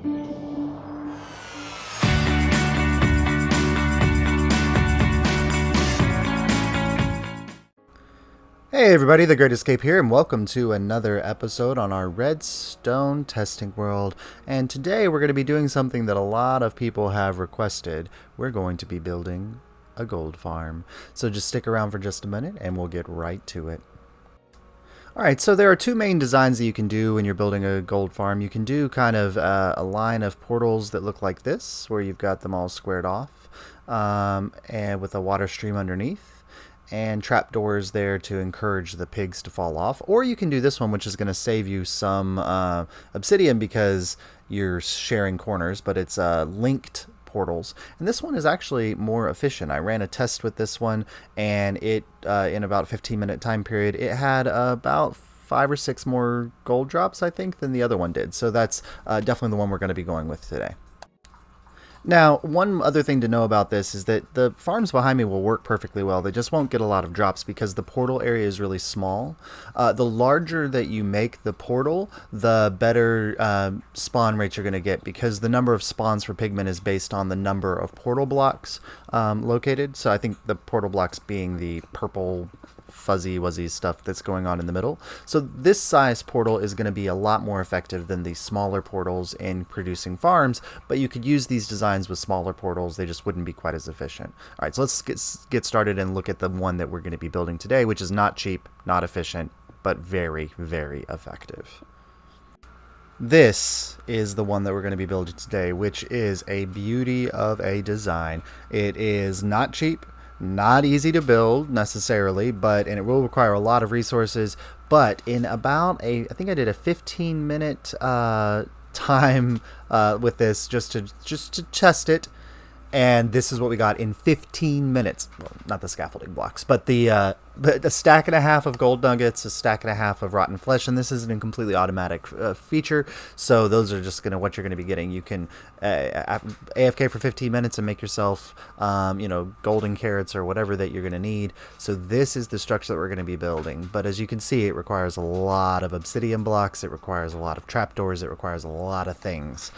Hey everybody, The Great Escape here, and welcome to another episode on our Redstone testing world. And today we're going to be doing something that a lot of people have requested. We're going to be building a gold farm. So just stick around for just a minute and we'll get right to it. Alright, so there are two main designs that you can do when you're building a gold farm. You can do kind of a line of portals that look like this, where you've got them all squared off, and with a water stream underneath, and trapdoors there to encourage the pigs to fall off. Or you can do this one, which is going to save you some obsidian because you're sharing corners, but it's linked portals. And this one is actually more efficient. I ran a test with this one, and it in about a 15-minute time period, it had about 5 or 6 more gold drops, I think, than the other one did. So that's definitely the one we're going to be going with today. Now, one other thing to know about this is that the farms behind me will work perfectly well. They just won't get a lot of drops because the portal area is really small. The larger that you make the portal, the better spawn rates you're going to get, because the number of spawns for pigmen is based on the number of portal blocks located. So I think the portal blocks being the purple fuzzy wuzzy stuff that's going on in the middle. So this size portal is going to be a lot more effective than the smaller portals in producing farms, but you could use these designs with smaller portals. They just wouldn't be quite as efficient. All right, so let's get started and look at the one that we're going to be building today, which is not cheap, not efficient, but very, very effective. This is the one that we're going to be building today, which is a beauty of a design. It is not cheap, not easy to build necessarily, and it will require a lot of resources, but in about I think I did a 15-minute time with this just to test it, and this is what we got in 15 minutes. Well, not the scaffolding blocks, but a stack and a half of gold nuggets, a stack and a half of rotten flesh, and this isn't a completely automatic feature, so those are just what you're going to be getting. You can AFK for 15 minutes and make yourself, golden carrots or whatever that you're going to need. So this is the structure that we're going to be building, but as you can see, it requires a lot of obsidian blocks, it requires a lot of trapdoors, it requires a lot of things.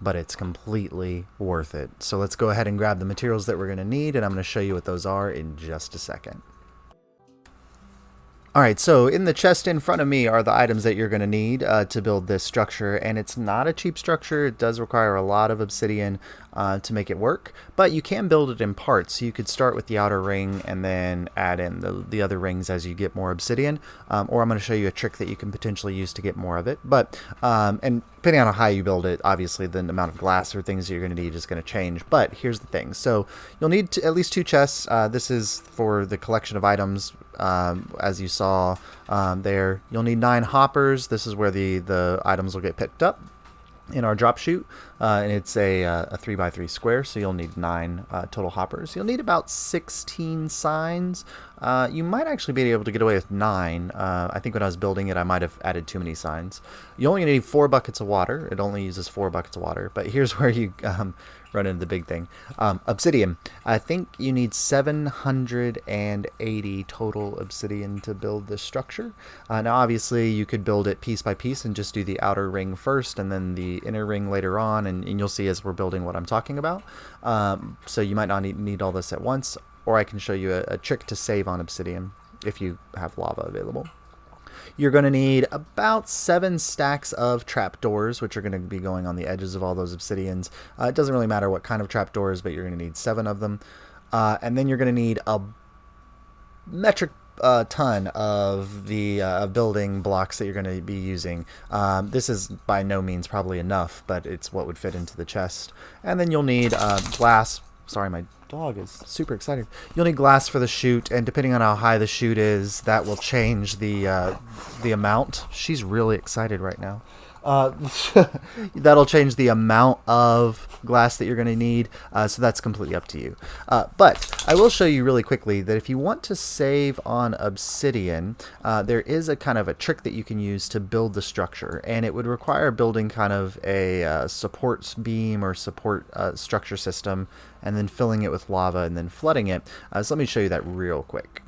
But it's completely worth it. So let's go ahead and grab the materials that we're going to need, and I'm going to show you what those are in just a second. Alright, so in the chest in front of me are the items that you're going to need to build this structure, and it's not a cheap structure. It does require a lot of obsidian to make it work, but you can build it in parts. So you could start with the outer ring and then add in the other rings as you get more obsidian, or I'm going to show you a trick that you can potentially use to get more of it. But and depending on how high you build it, obviously the amount of glass or things you're going to need is going to change. But here's the thing. So you'll need at least 2 chests. This is for the collection of items. As you saw there, you'll need 9 hoppers. This is where the items will get picked up in our drop chute, and it's a 3x3 square, so you'll need 9 total hoppers. You'll need about 16 signs. You might actually be able to get away with 9. I think when I was building it, I might have added too many signs. You only need 4 buckets of water. It only uses 4 buckets of water, but here's where you run into the big thing. Obsidian. I think you need 780 total obsidian to build this structure. Now obviously you could build it piece by piece and just do the outer ring first and then the inner ring later on, and you'll see as we're building what I'm talking about. So you might not need all this at once, or I can show you a trick to save on obsidian if you have lava available. You're going to need about 7 stacks of trapdoors, which are going to be going on the edges of all those obsidians. It doesn't really matter what kind of trapdoors, but you're going to need 7 of them. And then you're going to need a metric ton of the building blocks that you're going to be using. This is by no means probably enough, but it's what would fit into the chest. And then you'll need glass. Sorry, my dog is super excited. You'll need glass for the chute, and depending on how high the chute is, that will change the amount. She's really excited right now. That'll change the amount of glass that you're going to need, so that's completely up to you. But I will show you really quickly that if you want to save on obsidian, there is a kind of a trick that you can use to build the structure, and it would require building kind of a support beam or support structure system, and then filling it with lava and then flooding it. So let me show you that real quick.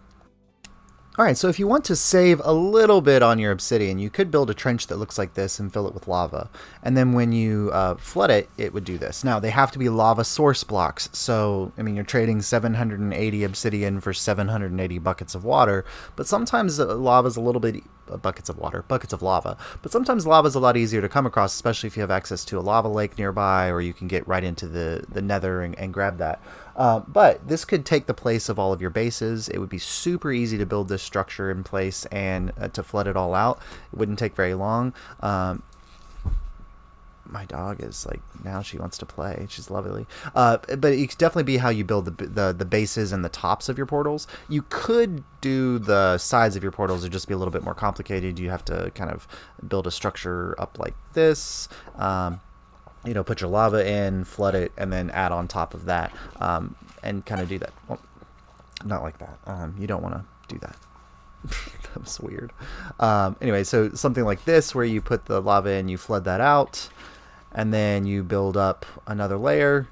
All right, so if you want to save a little bit on your obsidian, you could build a trench that looks like this and fill it with lava. And then when you flood it, it would do this. Now, they have to be lava source blocks. So, I mean, you're trading 780 obsidian for 780 buckets of water. But sometimes lava's a little bit... buckets of water, buckets of lava. But sometimes lava's a lot easier to come across, especially if you have access to a lava lake nearby, or you can get right into the nether and grab that. But this could take the place of all of your bases. It would be super easy to build this structure in place and to flood it all out. It wouldn't take very long. My dog is like, now she wants to play. She's lovely. But it could definitely be how you build the bases and the tops of your portals. You could do the sides of your portals. It'd just be a little bit more complicated. You have to kind of build a structure up like this. You know, put your lava in, flood it, and then add on top of that, and kind of do that. Well, not like that. You don't want to do that. That was weird. Anyway, so something like this, where you put the lava in, you flood that out, and then you build up another layer,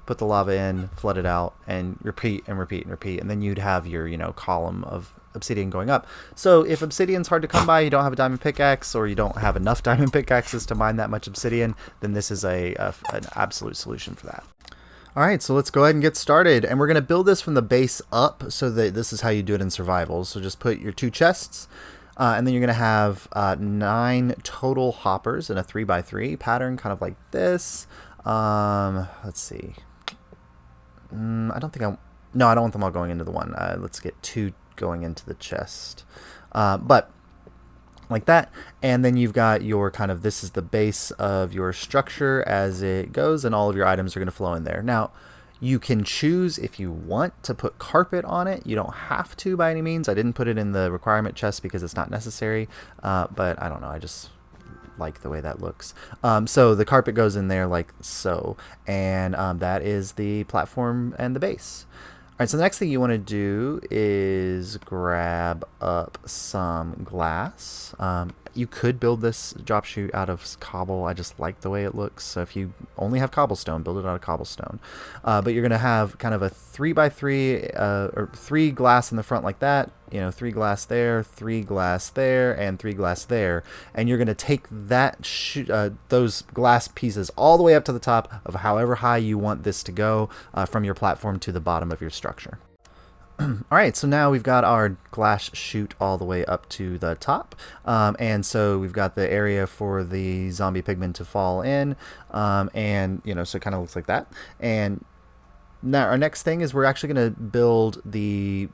put the lava in, flood it out, and repeat and repeat and repeat, and then you'd have your, you know, column of obsidian going up. So if obsidian's hard to come by, you don't have a diamond pickaxe, or you don't have enough diamond pickaxes to mine that much obsidian, then this is an absolute solution for that. All right, so let's go ahead and get started. And we're going to build this from the base up, so that this is how you do it in survival. So just put your 2 chests, and then you're going to have 9 total hoppers in a 3x3 pattern, kind of like this. Let's see. I don't want them all going into the one. Let's get 2 going into the chest, but like that. And then you've got your kind of, this is the base of your structure as it goes, and all of your items are going to flow in there. Now, you can choose if you want to put carpet on it. You don't have to by any means. I didn't put it in the requirement chest because it's not necessary, but I don't know, I just like the way that looks. So the carpet goes in there like so, and that is the platform and the base. All right, so the next thing you want to do is grab up some glass. You could build this drop chute out of cobble. I just like the way it looks. So if you only have cobblestone, build it out of cobblestone. But you're going to have kind of a 3x3 or 3 glass in the front like that. You know, 3 glass there, 3 glass there, and 3 glass there. And you're going to take that those glass pieces all the way up to the top of however high you want this to go, from your platform to the bottom of your structure. All right, so now we've got our glass chute all the way up to the top, and so we've got the area for the zombie pigmen to fall in, and you know, so it kind of looks like that. And now our next thing is we're actually going to build the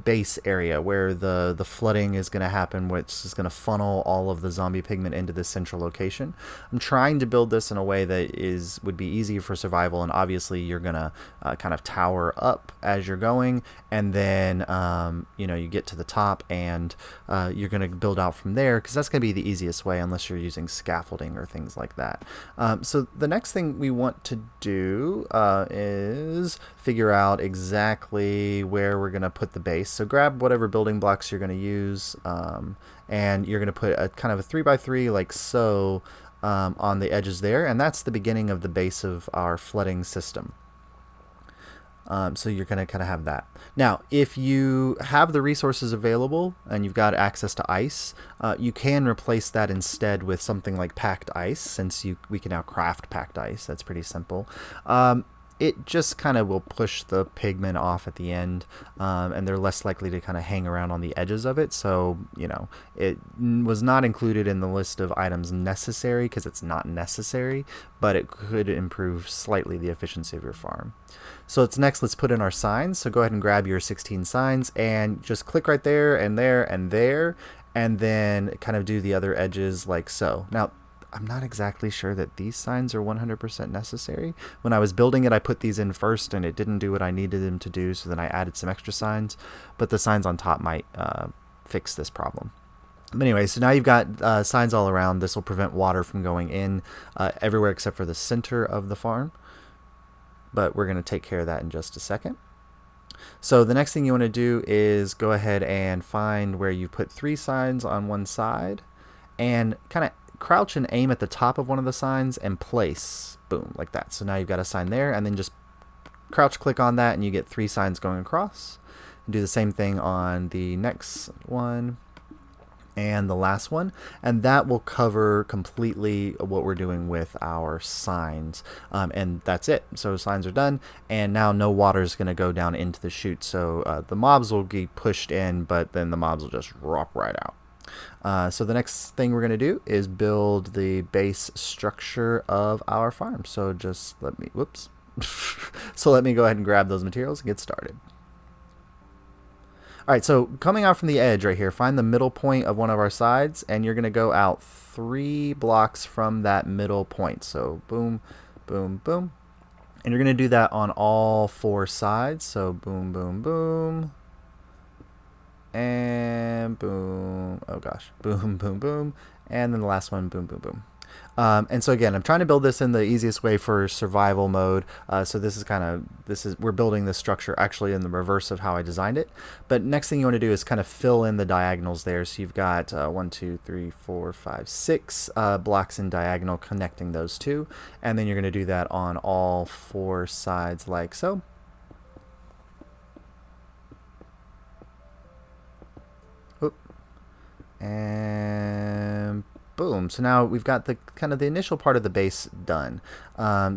base area where the flooding is going to happen, which is going to funnel all of the zombie pigment into this central location. I'm trying to build this in a way that would be easy for survival, and obviously you're going to kind of tower up as you're going, and then you know, you get to the top, and you're going to build out from there, because that's going to be the easiest way unless you're using scaffolding or things like that. So the next thing we want to do is figure out exactly where we're going to put the base. So grab whatever building blocks you're going to use, and you're going to put a kind of a 3x3 like so on the edges there, and that's the beginning of the base of our flooding system. So you're going to kind of have that. Now, if you have the resources available and you've got access to ice, you can replace that instead with something like packed ice, since we can now craft packed ice. That's pretty simple. It just kind of will push the pigmen off at the end, and they're less likely to kind of hang around on the edges of it. So, you know, it was not included in the list of items necessary because it's not necessary, but it could improve slightly the efficiency of your farm. So let's put in our signs. So go ahead and grab your 16 signs and just click right there and there and there, and then kind of do the other edges like so. Now, I'm not exactly sure that these signs are 100% necessary. When I was building it, I put these in first, and it didn't do what I needed them to do, so then I added some extra signs. But the signs on top might fix this problem. But anyway, so now you've got signs all around. This will prevent water from going in everywhere except for the center of the farm. But we're going to take care of that in just a second. So the next thing you want to do is go ahead and find where you put 3 signs on one side, and kind of crouch and aim at the top of one of the signs and place, boom, like that. So now you've got a sign there, and then just crouch click on that and you get 3 signs going across. Do the same thing on the next one and the last one, and that will cover completely what we're doing with our signs, and that's it. So signs are done, and now no water is going to go down into the chute, so the mobs will be pushed in, but then the mobs will just drop right out. So the next thing we're going to do is build the base structure of our farm. So just let me, whoops. So let me go ahead and grab those materials and get started. All right, so coming out from the edge right here, find the middle point of one of our sides, and you're going to go out 3 blocks from that middle point. So boom, boom, boom. And you're going to do that on all 4 sides. So boom, boom, boom. And boom. Oh gosh. Boom, boom, boom. And then the last one, boom, boom, boom. And so again, I'm trying to build this in the easiest way for survival mode. So we're building this structure actually in the reverse of how I designed it. But next thing you want to do is kind of fill in the diagonals there. So you've got 1, 2, 3, 4, 5, 6 blocks in diagonal connecting those two. And then you're going to do that on all 4 sides like so. Oop. And boom. So now we've got the kind of the initial part of the base done.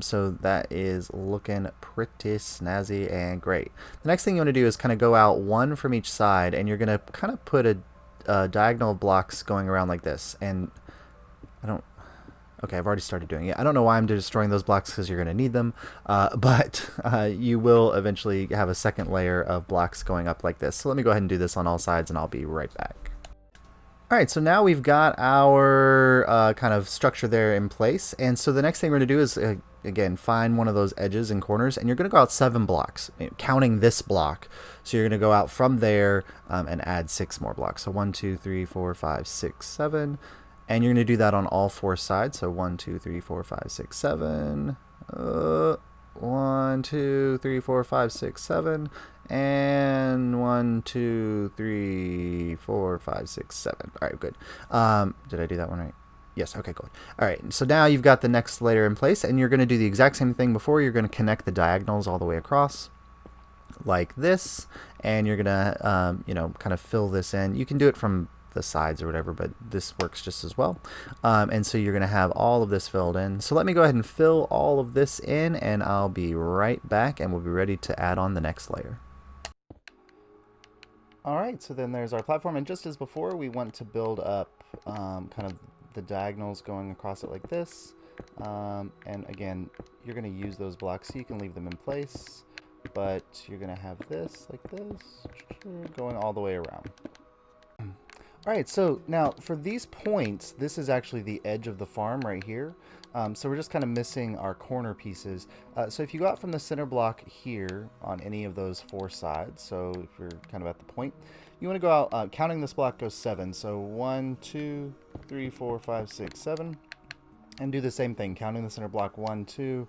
So that is looking pretty snazzy and great. The next thing you want to do is kind of go out 1 from each side, and you're going to kind of put a diagonal of blocks going around like this. And okay, I've already started doing it. I don't know why I'm destroying those blocks, because you're going to need them. But you will eventually have a second layer of blocks going up like this. So let me go ahead and do this on all sides, and I'll be right back. Alright, so now we've got our kind of structure there in place, and so the next thing we're going to do is, again, find one of those edges and corners, and you're going to go out 7 blocks, counting this block. So you're going to go out from there and add 6 more blocks. So 1, 2, 3, 4, 5, 6, 7, and you're going to do that on all 4 sides. So 1, 2, 3, 4, 5, 6, 7, 1, 2, 3, 4, 5, 6, 7, and 1, 2, 3, 4, 5, 6, 7. All right, good. Did I do that one right? Yes, okay, good. All right, so now you've got the next layer in place, and you're going to do the exact same thing before. You're going to connect the diagonals all the way across like this, and you're going to, kind of fill this in. You can do it from the sides or whatever, but this works just as well. And so you're going to have all of this filled in. So let me go ahead and fill all of this in, and I'll be right back, and we'll be ready to add on the next layer. Alright, so then there's our platform, and just as before, we want to build up kind of the diagonals going across it like this. And again, you're going to use those blocks, so you can leave them in place, but you're going to have this like this, going all the way around. Alright, so now for these points, this is actually the edge of the farm right here. So we're just kind of missing our corner pieces. So if you go out from the center block here on any of those 4 sides, so if you're kind of at the point, you want to go out, counting this block goes 7. So 1, 2, 3, 4, 5, 6, 7. And do the same thing, counting the center block 1, 2,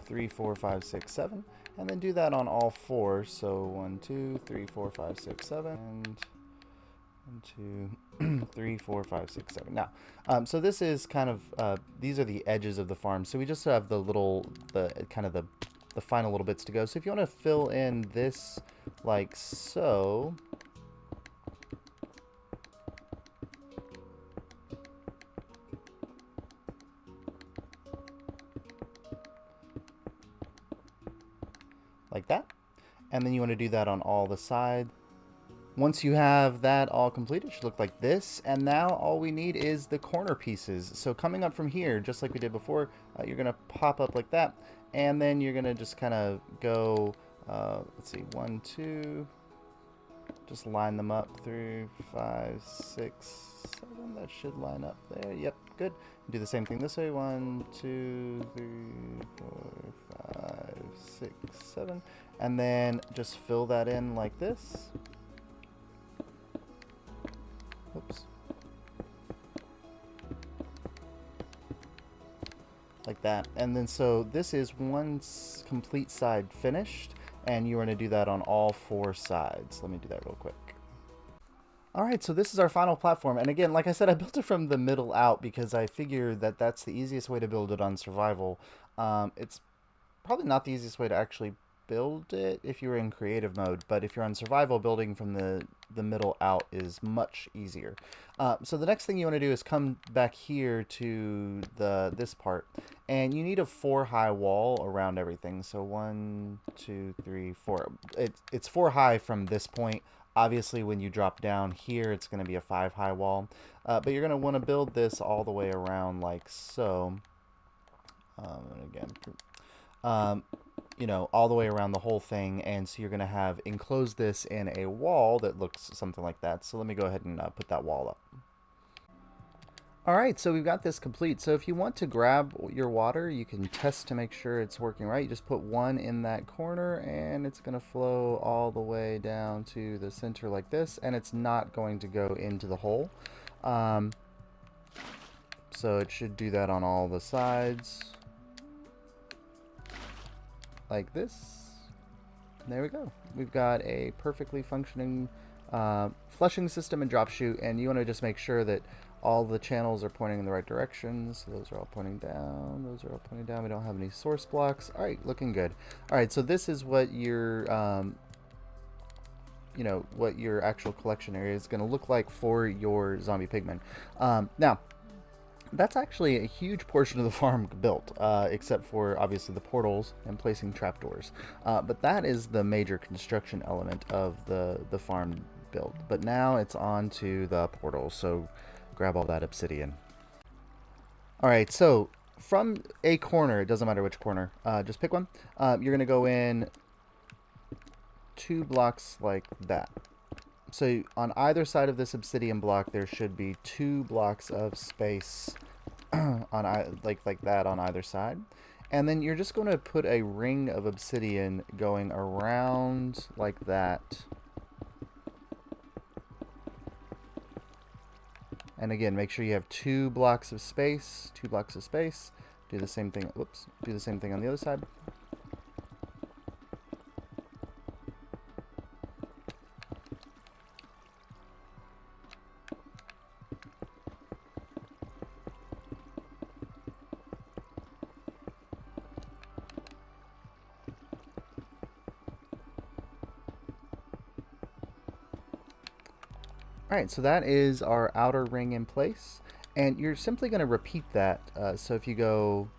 3, 4, 5, 6, 7. And then do that on all 4. So 1, 2, 3, 4, 5, 6, 7. And 1, 2, 3, 4, 5, 6, 7. Now, so this is kind of, these are the edges of the farm. So we just have the final little bits to go. So if you want to fill in this like so, like that. And then you want to do that on all the sides. Once you have that all complete, it should look like this. And now all we need is the corner pieces. So coming up from here, just like we did before, you're going to pop up like that. And then you're going to just kind of go, let's see, 1, 2, just line them up, 3, 5, 6, 7. That should line up there. Yep, good. Do the same thing this way. 1, 2, 3, 4, 5, 6, 7. And then just fill that in like this. Oops. Like that. And then so this is one complete side finished, and you're going to do that on all 4 sides. Let me do that real quick. Alright, so this is our final platform, and again, like I said, I built it from the middle out because I figured that that's the easiest way to build it on survival. It's probably not the easiest way to actually build it if you're in creative mode, but if you're on survival, building from the middle out is much easier. So the next thing you want to do is come back here to this part, and you need a 4 high wall around everything. So 1, 2, 3, 4. It's 4 high from this point. Obviously, when you drop down here, it's going to be a 5 high wall, but you're going to want to build this all the way around like so. And again, you know, all the way around the whole thing, and so you're going to have enclosed this in a wall that looks something like that. So let me go ahead and put that wall up. Alright, so we've got this complete. So if you want to grab your water, you can test to make sure it's working right. You just put one in that corner, and it's going to flow all the way down to the center like this, and it's not going to go into the hole. So it should do that on all the sides. Like this. And there we go. We've got a perfectly functioning flushing system and drop chute, and you want to just make sure that all the channels are pointing in the right direction. So those are all pointing down. Those are all pointing down. We don't have any source blocks. All right, looking good. All right, so this is what your you know, what your actual collection area is going to look like for your zombie pigmen. Now, that's actually a huge portion of the farm built, except for obviously the portals and placing trapdoors. But that is the major construction element of the farm build. But now it's on to the portals, so grab all that obsidian. Alright, so from a corner, it doesn't matter which corner, just pick one. You're going to go in 2 blocks like that. So on either side of this obsidian block, there should be 2 blocks of space on like that on either side. And then you're just going to put a ring of obsidian going around like that. And again, make sure you have 2 blocks of space, 2 blocks of space. Do the same thing, whoops, do the same thing on the other side. Alright, so that is our outer ring in place, and you're simply going to repeat that. So if you go,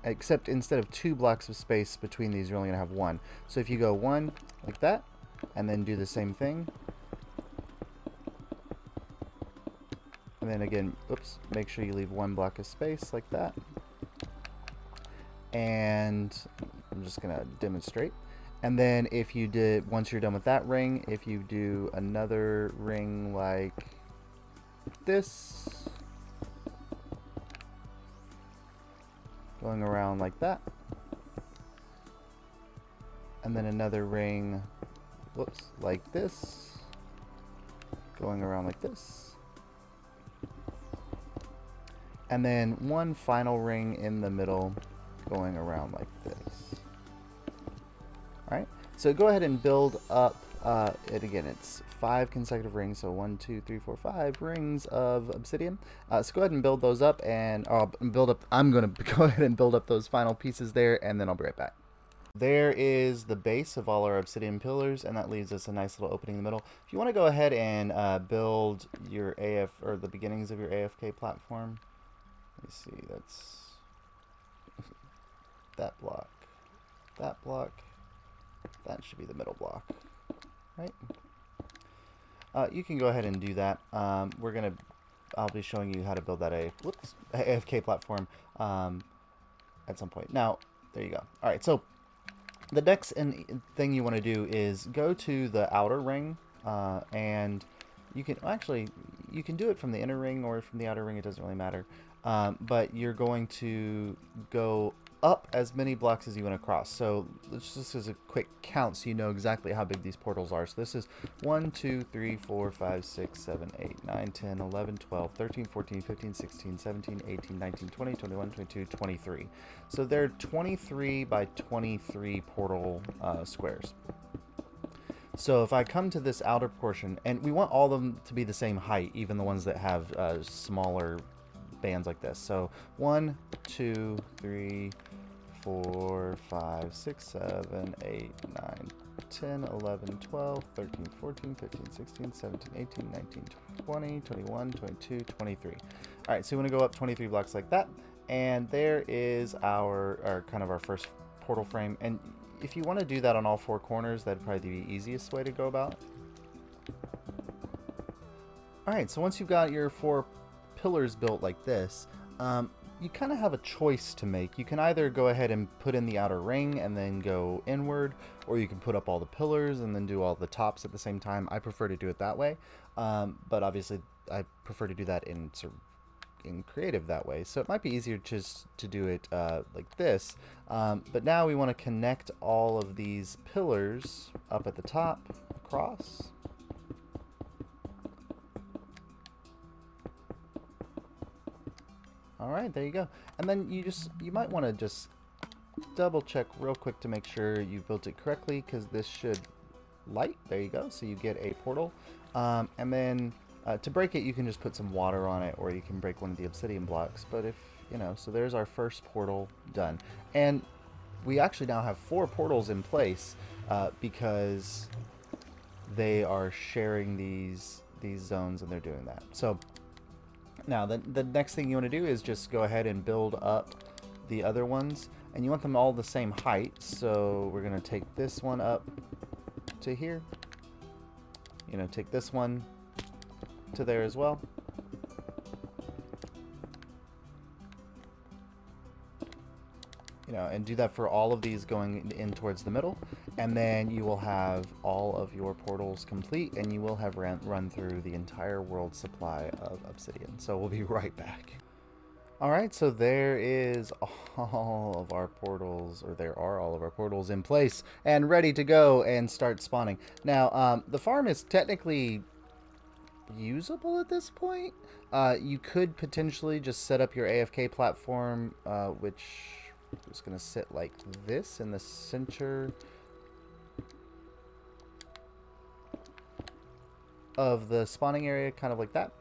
except instead of 2 blocks of space between these, you're only going to have 1. So if you go 1 like that, and then do the same thing, and then again, oops, make sure you leave 1 block of space like that. And I'm just going to demonstrate. And then if you did, once you're done with that ring, if you do another ring like this, going around like that, and then another ring, whoops, like this, going around like this, and then one final ring in the middle, going around like this. Alright, so go ahead and build up it again. It's 5 consecutive rings, so 1, 2, 3, 4, 5 rings of obsidian. So go ahead and build those up, and I'm going to go ahead and build up those final pieces there, and then I'll be right back. There is the base of all our obsidian pillars, and that leaves us a nice little opening in the middle. If you want to go ahead and build your or the beginnings of your AFK platform, let me see, that's that block, that block. That should be the middle block, right? You can go ahead and do that. I'll be showing you how to build that AFK platform at some point. Now, there you go. All right, so the next thing you want to do is go to the outer ring, and you can you can do it from the inner ring or from the outer ring. It doesn't really matter. But you're going to go up as many blocks as you want to cross. So let's just as a quick count so you know exactly how big these portals are. So this is 1, 2, 3, 4, 5, 6, 7, 8, 9, 10, 11, 12, 13, 14, 15, 16, 17, 18, 19, 20, 21, 22, 23. So they're 23 by 23 portal squares. So if I come to this outer portion, and we want all of them to be the same height, even the ones that have smaller bands like this. So 1, 2, 3, 4, 5, 6, 7, 8, 9, 10, 11, 12, 13, 14, 15, 16, 17, 18, 19, 20, 21, 22, 23. All right, so we want to go up 23 blocks like that. And there is our kind of our first portal frame. And if you want to do that on all 4 corners, that'd probably be the easiest way to go about it. All right, so once you've got your 4 pillars built like this, you kind of have a choice to make. You can either go ahead and put in the outer ring and then go inward, or you can put up all the pillars and then do all the tops at the same time. I prefer to do it that way, but obviously I prefer to do that in creative that way. So it might be easier just to do it like this. But now we want to connect all of these pillars up at the top across. All right, there you go. And then you might want to just double check real quick to make sure you built it correctly, because this should light. There you go. So you get a portal. And then to break it, you can just put some water on it, or you can break one of the obsidian blocks. But if, so there's our first portal done. And we actually now have 4 portals in place because they are sharing these zones, and they're doing that. So now, the next thing you want to do is just go ahead and build up the other ones. And you want them all the same height. So we're going to take this one up to here. Take this one to there as well. And do that for all of these going in towards the middle. And then you will have all of your portals complete, and you will have run through the entire world supply of obsidian. So we'll be right back. Alright, so there is all of our portals, or there are all of our portals in place and ready to go and start spawning. Now, the farm is technically usable at this point. You could potentially just set up your AFK platform, which is going to sit like this in the center of the spawning area, kind of like that.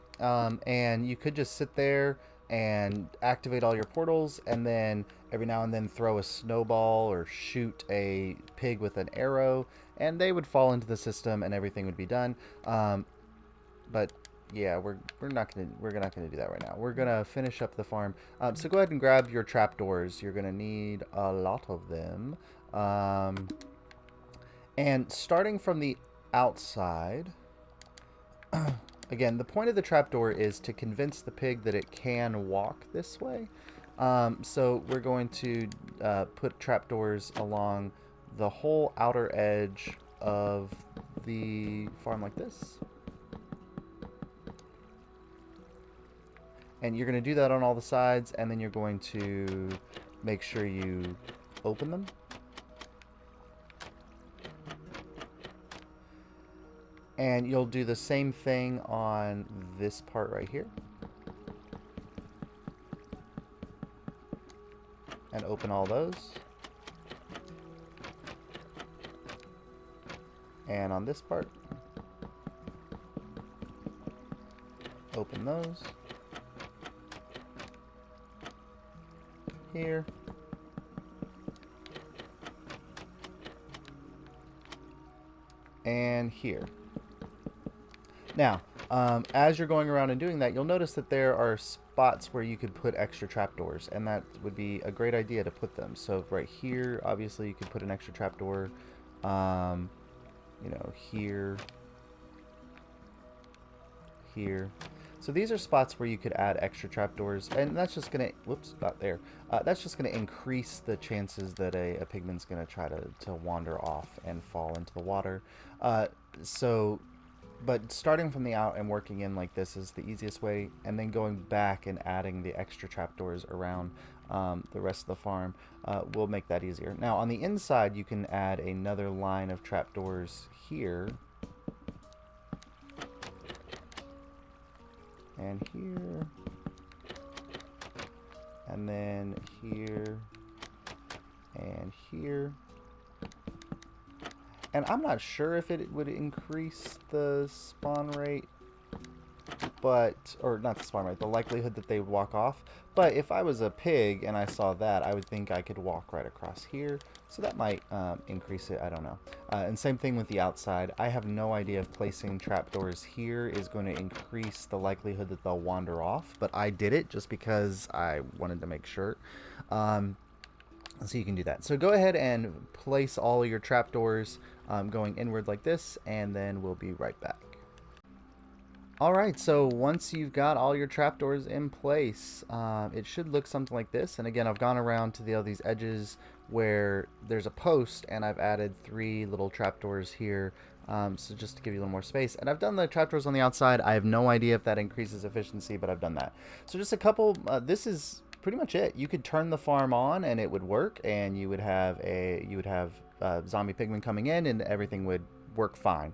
And you could just sit there and activate all your portals, and then every now and then throw a snowball or shoot a pig with an arrow, and they would fall into the system and everything would be done. But yeah, we're not gonna do that right now. We're gonna finish up the farm. So go ahead and grab your trapdoors. You're gonna need a lot of them. And starting from the outside, again, the point of the trapdoor is to convince the pig that it can walk this way. So we're going to put trapdoors along the whole outer edge of the farm like this. And you're going to do that on all the sides, and then you're going to make sure you open them. And you'll do the same thing on this part right here. And open all those. And on this part, open those. Here. And here. Now, as you're going around and doing that, you'll notice that there are spots where you could put extra trapdoors, and that would be a great idea to put them. So right here, obviously, you could put an extra trapdoor. Here, here. So these are spots where you could add extra trapdoors, and that's just gonna, whoops, not there. That's just gonna increase the chances that a pigman's gonna try to wander off and fall into the water. But starting from the out and working in like this is the easiest way, and then going back and adding the extra trapdoors around the rest of the farm will make that easier. Now on the inside, you can add another line of trapdoors here. And here, and then here, and here. And I'm not sure if it would increase the spawn rate. but, or not the spawn rate, the likelihood that they would walk off. But if I was a pig and I saw that, I would think I could walk right across here. So that might increase it, I don't know. And same thing with the outside. I have no idea if placing trapdoors here is going to increase the likelihood that they'll wander off, but I did it just because I wanted to make sure. So you can do that. So go ahead and place all your trapdoors going inward like this, and then we'll be right back. Alright, so once you've got all your trapdoors in place, it should look something like this. And again, I've gone around to all these edges where there's a post, and I've added 3 little trapdoors here, so just to give you a little more space. And I've done the trapdoors on the outside. I have no idea if that increases efficiency, but I've done that. So just a couple, this is pretty much it. You could turn the farm on and it would work, and you would have zombie pigmen coming in, and everything would work fine.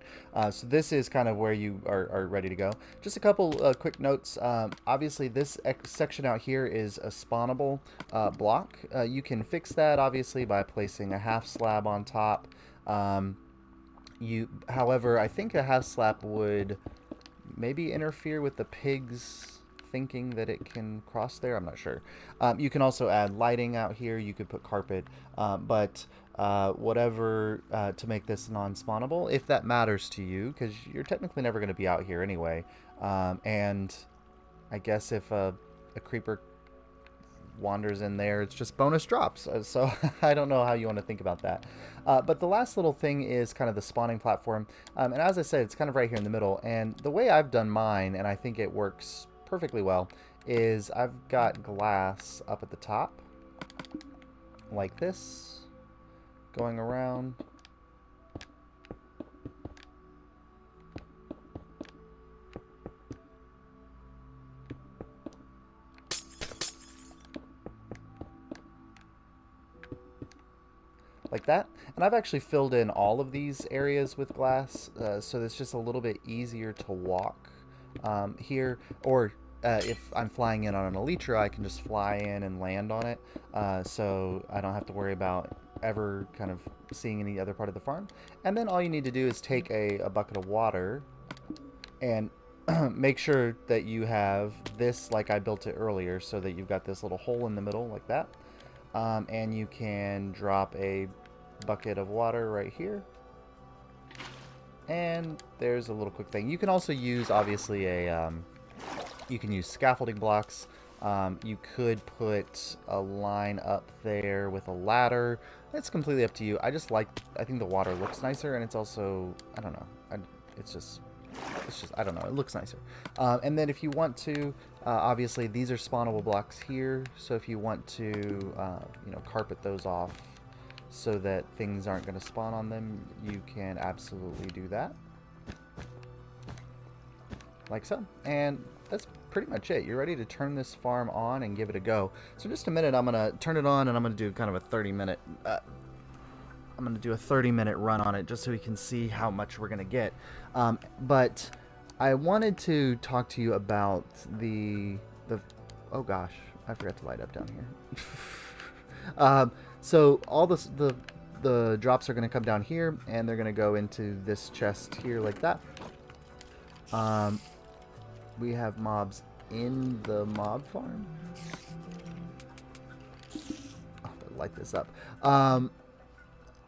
So this is kind of where you are ready to go. Just a couple quick notes. Obviously, this section out here is a spawnable block. You can fix that obviously by placing a half slab on top. However, I think a half slab would maybe interfere with the pigs thinking that it can cross there. I'm not sure. You can also add lighting out here. You could put carpet, but whatever to make this non-spawnable, if that matters to you, because you're technically never going to be out here anyway. And I guess if a creeper wanders in there, it's just bonus drops. So I don't know how you want to think about that. But the last little thing is kind of the spawning platform. And as I said, it's kind of right here in the middle. And the way I've done mine, and I think it works perfectly well, is I've got glass up at the top like this, going around. Like that. And I've actually filled in all of these areas with glass, so it's just a little bit easier to walk here. Or if I'm flying in on an elytra, I can just fly in and land on it, so I don't have to worry about ever kind of seeing any other part of the farm. And then all you need to do is take a bucket of water and make sure that you have this like I built it earlier, so that you've got this little hole in the middle like that. And you can drop a bucket of water right here. And there's a little quick thing. You can also use, obviously, you can use scaffolding blocks. You could put a line up there with a ladder. It's completely up to you. I think the water looks nicer, and it's also, I don't know. It's just, I don't know, it looks nicer. And then if you want to, obviously these are spawnable blocks here, so if you want to, you know, carpet those off so that things aren't going to spawn on them, you can absolutely do that. Like so. And that's pretty much it. You're ready to turn this farm on and give it a go. So in just a minute, I'm going to turn it on, and I'm going to do kind of a 30-minute I'm going to do a 30-minute run on it just so we can see how much we're going to get. But I wanted to talk to you about the oh gosh, I forgot to light up down here. So all the drops are going to come down here, and they're going to go into this chest here like that. We have mobs in the mob farm. Oh, light this up.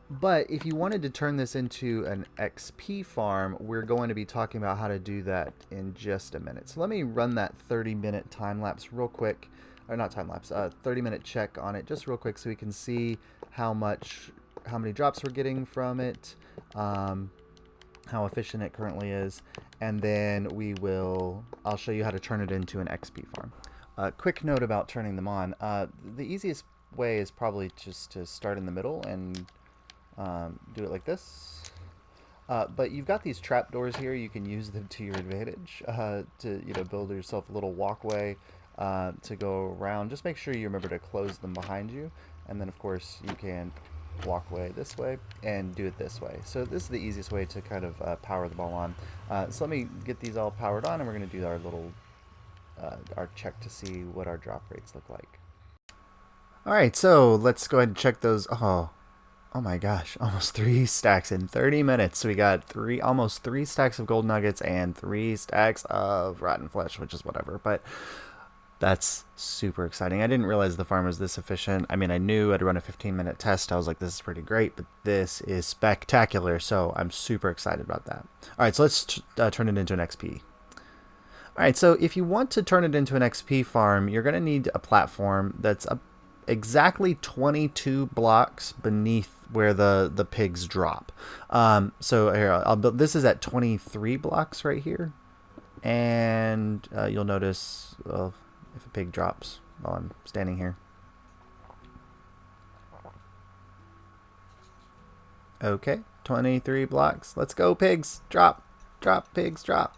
But if you wanted to turn this into an XP farm, we're going to be talking about how to do that in just a minute. So let me run that 30-minute time lapse real quick. Or not time lapse, 30-minute check on it just real quick, so we can see how many drops we're getting from it, how efficient it currently is, and then I'll show you how to turn it into an XP farm. Quick note about turning them on. The easiest way is probably just to start in the middle and do it like this. But you've got these trapdoors here. You can use them to your advantage to build yourself a little walkway to go around. Just make sure you remember to close them behind you, and then of course you can walkway this way and do it this way. So this is the easiest way to kind of power them all on. So let me get these all powered on, and we're going to do our little our check to see what our drop rates look like. All right, so let's go ahead and check those. Oh Oh my gosh, almost 3 stacks in 30 minutes. We got almost 3 stacks of gold nuggets and 3 stacks of rotten flesh, which is whatever. But that's super exciting. I didn't realize the farm was this efficient. I mean, I knew I'd run a 15-minute test. I was like, this is pretty great, but this is spectacular. So I'm super excited about that. All right, so let's turn it into an XP. All right, so if you want to turn it into an XP farm, you're going to need a platform that's exactly 22 blocks beneath where the pigs drop. So here, I'll build. This is at 23 blocks right here, and you'll notice if a pig drops while I'm standing here. Okay, 23 blocks. Let's go, pigs. Drop, drop, pigs, drop.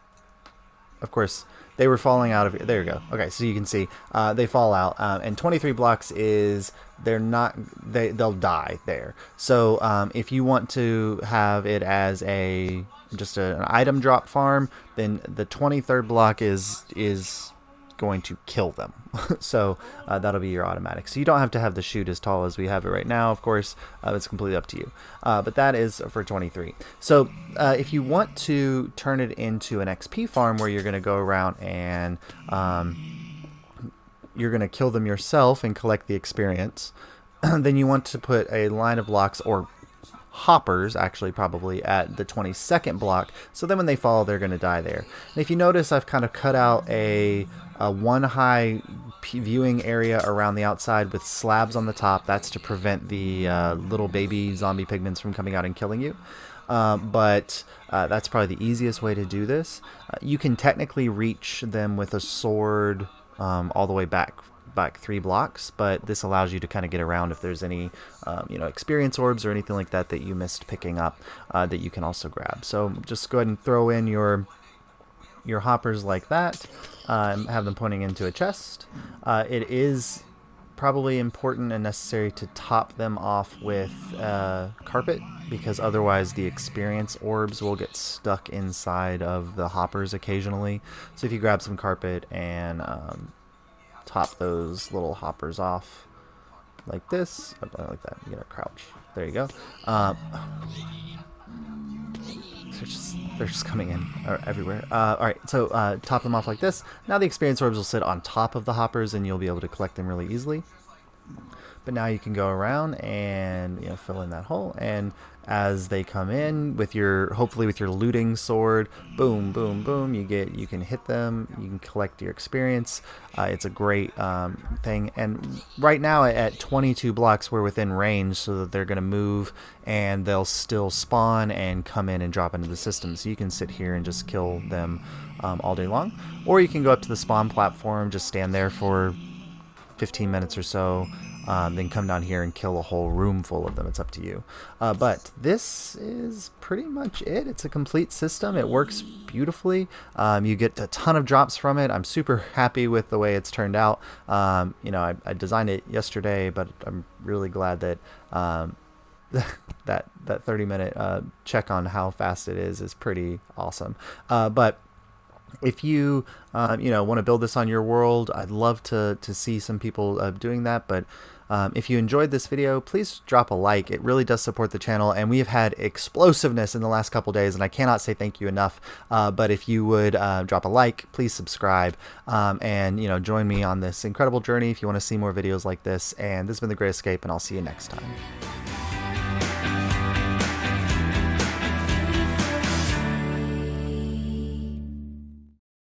Of course, they were falling out of... There you go. Okay, so you can see they fall out. And 23 blocks is... They'll die there. So if you want to have it as just an item drop farm, then the 23rd block is going to kill them. So that'll be your automatic. So you don't have to have the chute as tall as we have it right now, of course. It's completely up to you. But that is for 23. So if you want to turn it into an XP farm where you're going to go around and you're going to kill them yourself and collect the experience, then you want to put a line of blocks, or hoppers actually, probably at the 22nd block, so then when they fall, they're going to die there. And if you notice, I've kind of cut out a one high viewing area around the outside with slabs on the top. That's to prevent the little baby zombie pigments from coming out and killing you. But that's probably the easiest way to do this. You can technically reach them with a sword all the way back 3 blocks, but this allows you to kind of get around if there's any experience orbs or anything like that you missed picking up that you can also grab. So just go ahead and throw in your hoppers like that, have them pointing into a chest. It is probably important and necessary to top them off with carpet, because otherwise the experience orbs will get stuck inside of the hoppers occasionally. So if you grab some carpet and top those little hoppers off like this, like that, you gotta crouch. There you go. They're just coming in everywhere. All right, so top them off like this. Now the experience orbs will sit on top of the hoppers, and you'll be able to collect them really easily. But now you can go around and fill in that hole, and as they come in with hopefully with your looting sword, boom, boom, boom, you can hit them, you can collect your experience. It's a great thing. And right now at 22 blocks, we're within range, so that they're going to move and they'll still spawn and come in and drop into the system. So you can sit here and just kill them all day long, or you can go up to the spawn platform, just stand there for 15 minutes or so, then come down here and kill a whole room full of them. It's up to you. But this is pretty much it. It's a complete system. It works beautifully. You get a ton of drops from it. I'm super happy with the way it's turned out. I designed it yesterday, but I'm really glad that that 30-minute check on how fast it is pretty awesome. But if you want to build this on your world, I'd love to see some people doing that. But if you enjoyed this video, please drop a like. It really does support the channel, and we have had explosiveness in the last couple days, and I cannot say thank you enough. But if you would drop a like, please subscribe, and join me on this incredible journey if you want to see more videos like this. And this has been The Great Escape, and I'll see you next time.